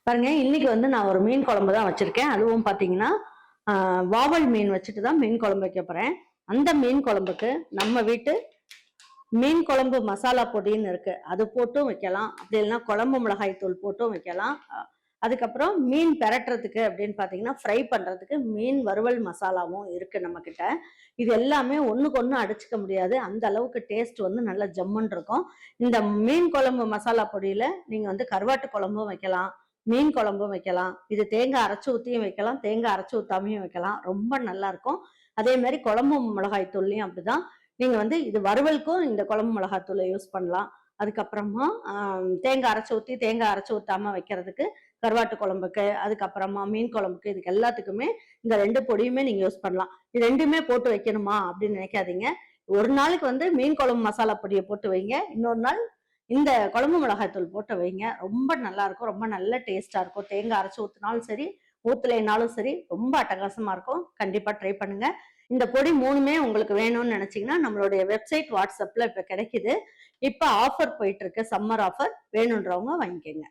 பாருங்க, இன்னைக்கு வந்து நான் ஒரு மீன் குழம்பு தான் வச்சிருக்கேன். அதுவும் பாத்தீங்கன்னா வாவல் மீன் வச்சுட்டு தான் மீன் குழம்பு வைக்க போறேன். அந்த மீன் குழம்புக்கு நம்ம வீட்டு மீன் குழம்பு மசாலா பொடின்னு இருக்கு, அது போட்டும் வைக்கலாம். அப்படி இல்லைன்னா குழம்பு மிளகாய் தூள் போட்டும் வைக்கலாம். அதுக்கப்புறம் மீன் பெரட்டுறதுக்கு அப்படின்னு பாத்தீங்கன்னா ஃப்ரை பண்றதுக்கு மீன் வறுவல் மசாலாவும் இருக்கு நம்ம கிட்ட. இது எல்லாமே ஒண்ணுக்கு ஒண்ணு அடிச்சுக்க முடியாது, அந்த அளவுக்கு டேஸ்ட் வந்து நல்லா ஜம்முன்னு இருக்கும். இந்த மீன் குழம்பு மசாலா பொடியில நீங்க வந்து கருவாட்டு குழம்பும் வைக்கலாம், மீன் குழம்பும் வைக்கலாம். இது தேங்காய் அரைச்சு ஊத்தியும் வைக்கலாம், தேங்காய் அரைச்சு ஊத்தாமையும் வைக்கலாம். ரொம்ப நல்லா இருக்கும். அதே மாதிரி குழம்பு மிளகாய் தூள்லையும் அப்படிதான். நீங்க வந்து இது வறுவலுக்கும் இந்த குழம்பு மிளகாய் தூளை யூஸ் பண்ணலாம். அதுக்கப்புறமா தேங்காய் அரைச்சு ஊத்தி தேங்காய் அரைச்சு ஊத்தாம வைக்கிறதுக்கு கருவாட்டு குழம்புக்கு, அதுக்கப்புறமா மீன் குழம்புக்கு, இதுக்கு எல்லாத்துக்குமே இந்த 2 பொடியுமே நீங்க யூஸ் பண்ணலாம். இது 2மே போட்டு வைக்கணுமா அப்படின்னு நினைக்காதீங்க. ஒரு நாளைக்கு வந்து மீன் குழம்பு மசாலா பொடியை போட்டு வைங்க, இன்னொரு நாள் இந்த குழம்பு மிளகாய் தூள் போட்டு வைங்க. ரொம்ப நல்லா இருக்கும், ரொம்ப நல்ல டேஸ்டா இருக்கும். தேங்காய் அரைச்சு ஊத்தினாலும் சரி, ஊத்தலைனாலும் சரி, ரொம்ப அட்டகாசமா இருக்கும். கண்டிப்பா ட்ரை பண்ணுங்க. இந்த பொடி 3மே உங்களுக்கு வேணும்னு நினைச்சீங்கன்னா நம்மளுடைய வெப்சைட் வாட்ஸ்அப்ல இப்ப கிடைக்குது. இப்ப ஆஃபர் போயிட்டு இருக்கு, சம்மர் ஆஃபர். வேணுன்றவங்க வாங்கிக்கோங்க.